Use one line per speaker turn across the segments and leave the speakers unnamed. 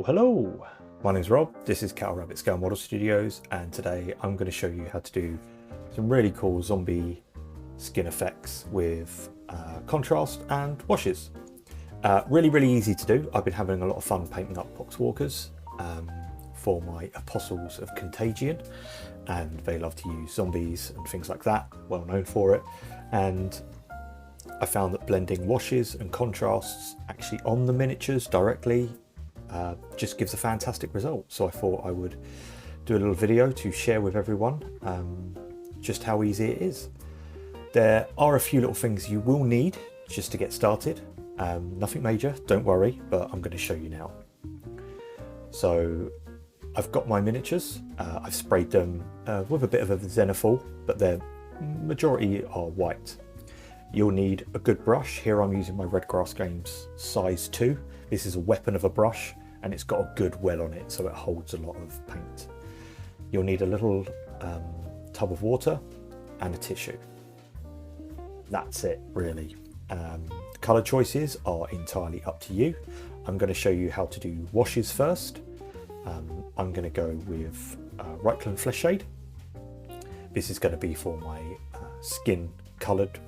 Hello! My name's Rob, this is Cattle Rabbit Scale Model Studios, and today I'm going to show you how to do some really cool zombie skin effects with contrast and washes. Really easy to do. I've been having a lot of fun painting up Poxwalkers for my Apostles of Contagion, and they love to use zombies and things like that, well known for it. And I found that blending washes and contrasts actually on the miniatures directly just gives a fantastic result. So I thought I would do a little video to share with everyone just how easy it is. There are a few little things you will need just to get started. Nothing major, don't worry, but I'm going to show you now. So I've got my miniatures. I've sprayed them with a bit of a Xenophil, but their majority are white. You'll need a good brush. Here I'm using my Redgrass Games size 2. This is a weapon of a brush and it's got a good well on it, so it holds a lot of paint. You'll need a little tub of water and a tissue. That's it, really. Colour choices are entirely up to you. I'm going to show you how to do washes first. I'm going to go with Rightland Flesh Shade. This is going to be for my skin coloured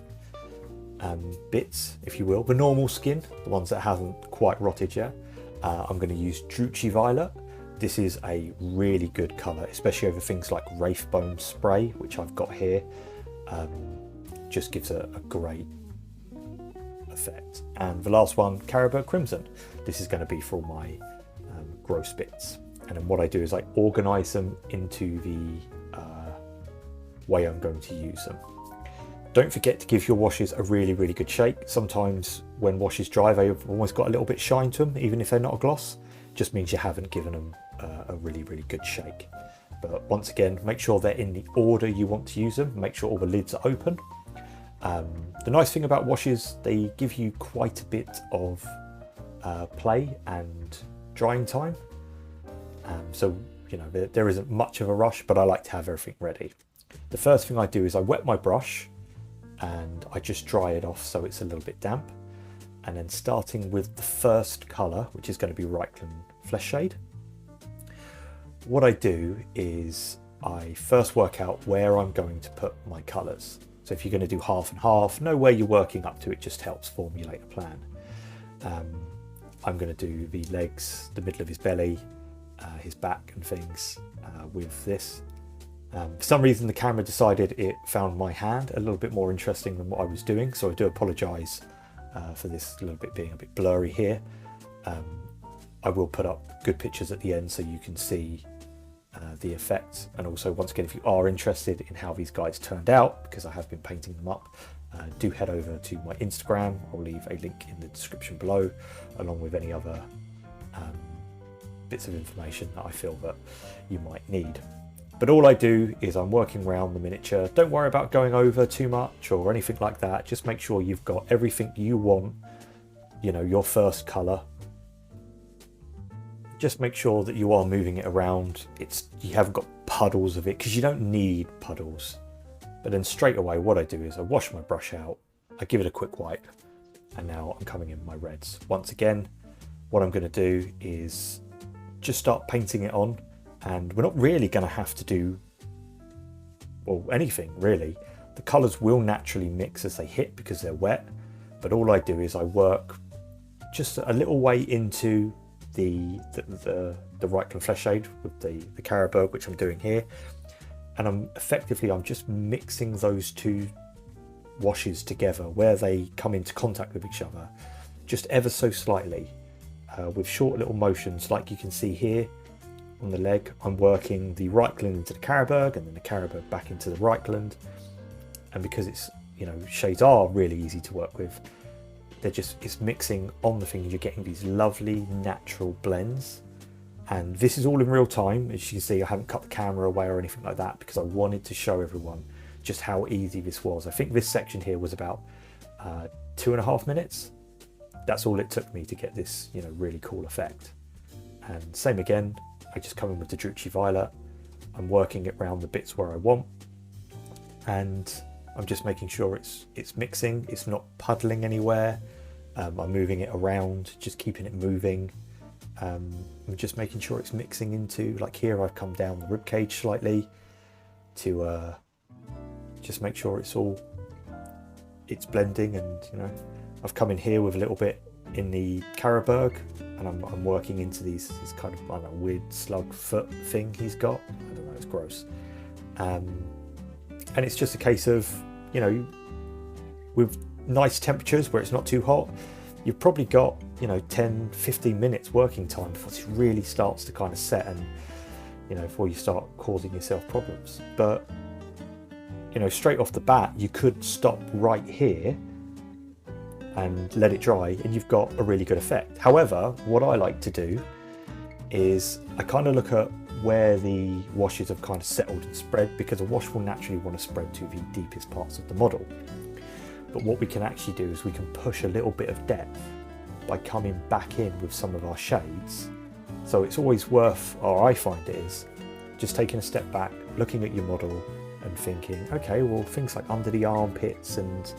bits, if you will, the normal skin, the ones that haven't quite rotted yet. I'm going to use Druchii Violet. This is a really good colour, especially over things like Wraithbone Spray, which I've got here. Just gives a great effect. And the last one, Caribou Crimson. This is going to be for my gross bits. And then what I do is I organise them into the way I'm going to use them. Don't forget to give your washes a really good shake. Sometimes when washes dry, they've almost got a little bit shine to them, even if they're not a gloss. Just means you haven't given them a really good shake. But once again, make sure they're in the order you want to use them. Make sure all the lids are open. The nice thing about washes, they give you quite a bit of play and drying time. So, you know, there isn't much of a rush, but I like to have everything ready. The first thing I do is I wet my brush and I just dry it off so it's a little bit damp. And then starting with the first colour, which is going to be Rightland Flesh Shade, what I do is I first work out where I'm going to put my colours. So if you're going to do half and half, know where you're working up to, it just helps formulate a plan. I'm going to do the legs, the middle of his belly, his back and things with this. For some reason the camera decided it found my hand a little bit more interesting than what I was doing, so I do apologise for this little bit being a bit blurry here. I will put up good pictures at the end so you can see the effects, and also once again if you are interested in how these guys turned out, because I have been painting them up, do head over to my Instagram. I'll leave a link in the description below along with any other bits of information that I feel that you might need. But all I do is I'm working around the miniature. Don't worry about going over too much or anything like that. Just make sure you've got everything you want, you know, your first colour. Just make sure that you are moving it around. You haven't got puddles of it, because you don't need puddles. But then straight away what I do is I wash my brush out, I give it a quick wipe, and now I'm coming in with my reds. Once again, what I'm going to do is just start painting it on. And we're not really going to have to do, well, anything really. The colours will naturally mix as they hit because they're wet. But all I do is I work just a little way into the Rightland Flesh Shade with the Caribou, which I'm doing here. And I'm just mixing those two washes together where they come into contact with each other, just ever so slightly, with short little motions like you can see here. On the leg, I'm working the Rightland into the Caribou and then the Caribou back into the Rightland. And because it's, you know, shades are really easy to work with, it's mixing on the thing and you're getting these lovely natural blends. And this is all in real time. As you can see, I haven't cut the camera away or anything like that because I wanted to show everyone just how easy this was. I think this section here was about 2.5 minutes. That's all it took me to get this, you know, really cool effect. And same again, I just come in with the Druchii Violet. I'm working it around the bits where I want, and I'm just making sure it's mixing, it's not puddling anywhere. I'm moving it around, just keeping it moving. I'm just making sure it's mixing into, like here I've come down the ribcage slightly to just make sure it's blending, and you know, I've come in here with a little bit in the Carroburg, and I'm working into this kind of, I don't know, weird slug foot thing he's got. I don't know, it's gross. And it's just a case of, you know, with nice temperatures where it's not too hot, you've probably got, you know, 10-15 minutes working time before it really starts to kind of set, and you know, before you start causing yourself problems. But you know, straight off the bat, you could stop right here and let it dry, and you've got a really good effect. However, what I like to do is I kind of look at where the washes have kind of settled and spread, because a wash will naturally want to spread to the deepest parts of the model. But what we can actually do is we can push a little bit of depth by coming back in with some of our shades. So it's always worth, or I find it is, just taking a step back, looking at your model and thinking, okay, well, things like under the armpits and,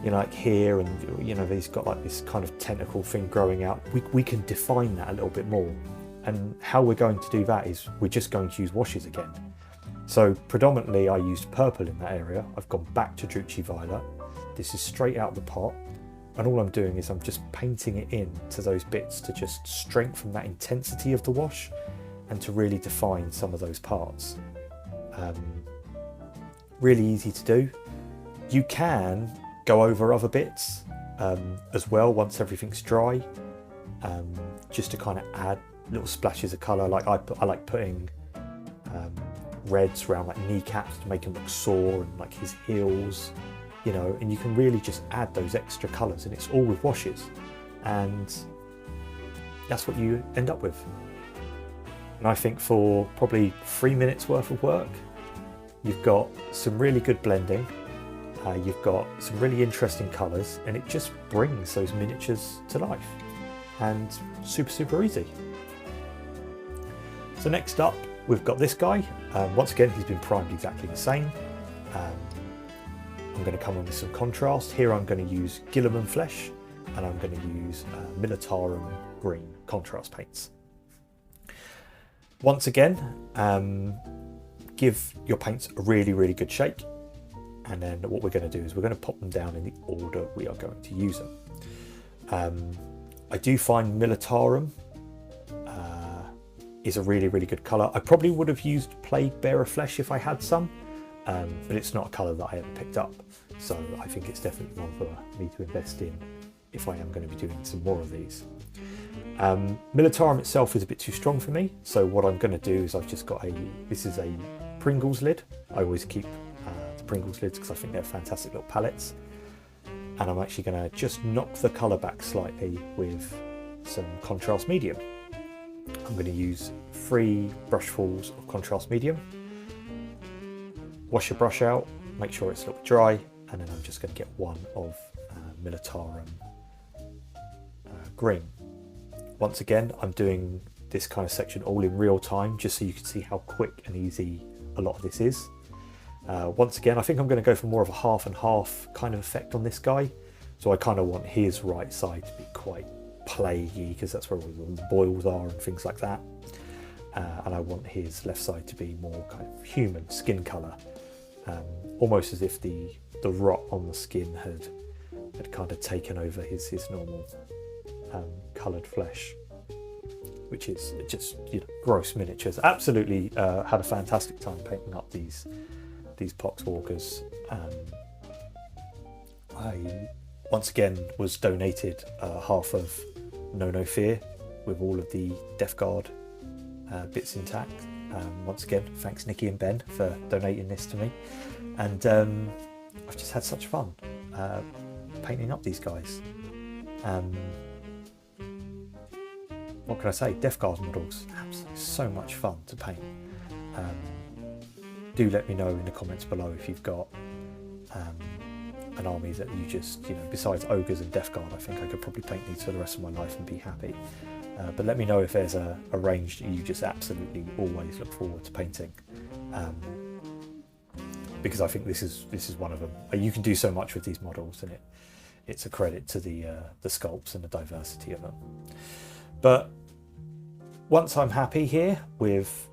you know, like here, and you know, he's got like this kind of tentacle thing growing out. We can define that a little bit more. And how we're going to do that is we're just going to use washes again. So predominantly I used purple in that area. I've gone back to Druchii Violet. This is straight out the pot. And all I'm doing is I'm just painting it in to those bits to just strengthen that intensity of the wash and to really define some of those parts. Really easy to do. You can go over other bits as well once everything's dry, just to kind of add little splashes of colour. Like I like putting reds around like kneecaps to make him look sore, and like his heels, you know, and you can really just add those extra colours, and it's all with washes, and that's what you end up with. And I think for probably 3 minutes worth of work, you've got some really good blending, you've got some really interesting colours, and it just brings those miniatures to life, and super easy. So next up, we've got this guy. Once again, he's been primed exactly the same. I'm going to come in with some contrast. Here I'm going to use Guilliman Flesh, and I'm going to use Militarum Green contrast paints. Once again, give your paints a really good shake, and then what we're going to do is we're going to pop them down in the order we are going to use them. I do find Militarum is a really good colour. I probably would have used Plague Bearer Flesh if I had some, but it's not a colour that I ever picked up, so I think it's definitely one for me to invest in if I am going to be doing some more of these. Militarum itself is a bit too strong for me, so what I'm going to do is I've just got this is a Pringles lid. I always keep the Pringles lids because I think they're fantastic little palettes, and I'm actually going to just knock the colour back slightly with some contrast medium. I'm going to use 3 brushfuls of contrast medium. Wash your brush out, make sure it's a little dry, and then I'm just going to get 1 of Militarum green. Once again, I'm doing this kind of section all in real time, just so you can see how quick and easy a lot of this is. Once again, I think I'm going to go for more of a half and half kind of effect on this guy. So I kind of want his right side to be quite plaguey, because that's where all the boils are and things like that. And I want his left side to be more kind of human skin colour, almost as if the rot on the skin had kind of taken over his normal coloured flesh, which is just, you know, gross miniatures. Absolutely had a fantastic time painting up these Poxwalkers. I once again was donated half of No Fear with all of the Death Guard bits intact. Once again, thanks Nikki and Ben for donating this to me, and I've just had such fun painting up these guys. What can I say? Death Guard models, absolutely so much fun to paint. Do let me know in the comments below if you've got an army that you just, you know, besides ogres and Death Guard, I think I could probably paint these for the rest of my life and be happy. But let me know if there's a range that you just absolutely always look forward to painting, because I think this is one of them. You can do so much with these models, and it's a credit to the sculpts and the diversity of them. But Once I'm happy here with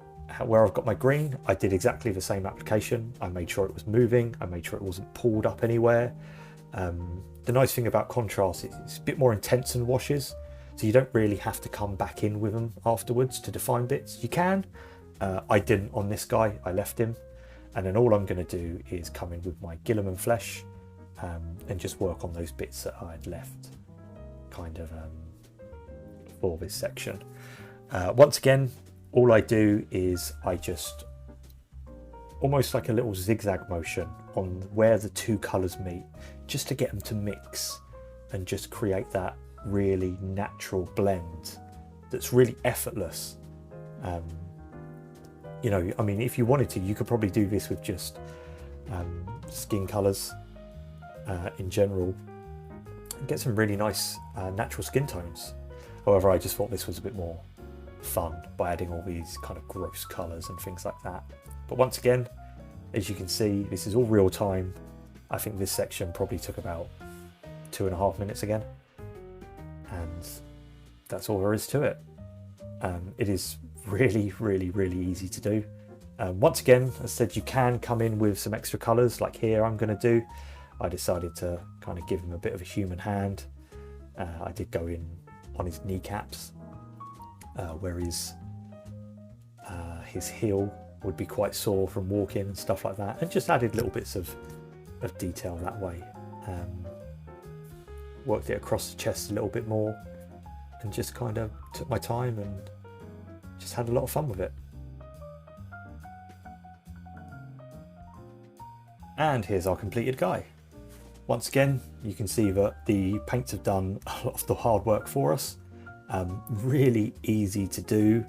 where I've got my green, I did exactly the same application. I made sure it was moving, I made sure it wasn't pulled up anywhere. The nice thing about contrast is it's a bit more intense than washes, so you don't really have to come back in with them afterwards to define bits. You can. I didn't on this guy, I left him. And then all I'm going to do is come in with my Guilliman flesh and just work on those bits that I had left kind of for this section. Once again, all I do is I just almost like a little zigzag motion on where the two colours meet, just to get them to mix and just create that really natural blend that's really effortless. You know, I mean, if you wanted to, you could probably do this with just skin colours in general and get some really nice natural skin tones. However, I just thought this was a bit more fun by adding all these kind of gross colours and things like that. But once again, as you can see, this is all real time. I think this section probably took about 2.5 minutes again, and that's all there is to it. It is really, really, really easy to do. Once again, as I said, you can come in with some extra colours like here I'm going to do. I decided to kind of give him a bit of a human hand. I did go in on his kneecaps where his heel would be quite sore from walking and stuff like that, and just added little bits of detail that way. Worked it across the chest a little bit more and just kind of took my time and just had a lot of fun with it. And here's our completed guy. Once again, you can see that the paints have done a lot of the hard work for us. Really easy to do.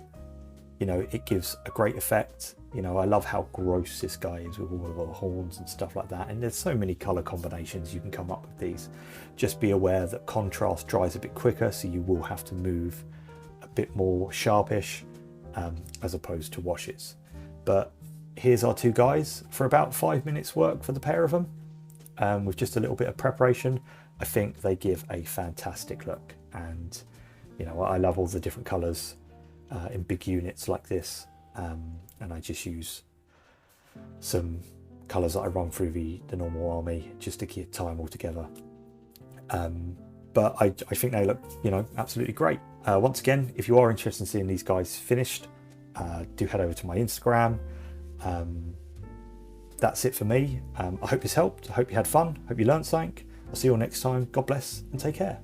You know, it gives a great effect. You know, I love how gross this guy is with all of the horns and stuff like that. And there's so many color combinations you can come up with these. Just be aware that contrast dries a bit quicker, so you will have to move a bit more sharpish as opposed to washes. But here's our two guys for about 5 minutes work for the pair of them. With just a little bit of preparation, I think they give a fantastic look. And, you know, I love all the different colors in big units like this. And I just use some colours that I run through the normal army just to keep time all together. But I think they look, you know, absolutely great. Once again, if you are interested in seeing these guys finished, do head over to my Instagram. That's it for me. I hope this helped. I hope you had fun. Hope you learned something. I'll see you all next time. God bless and take care.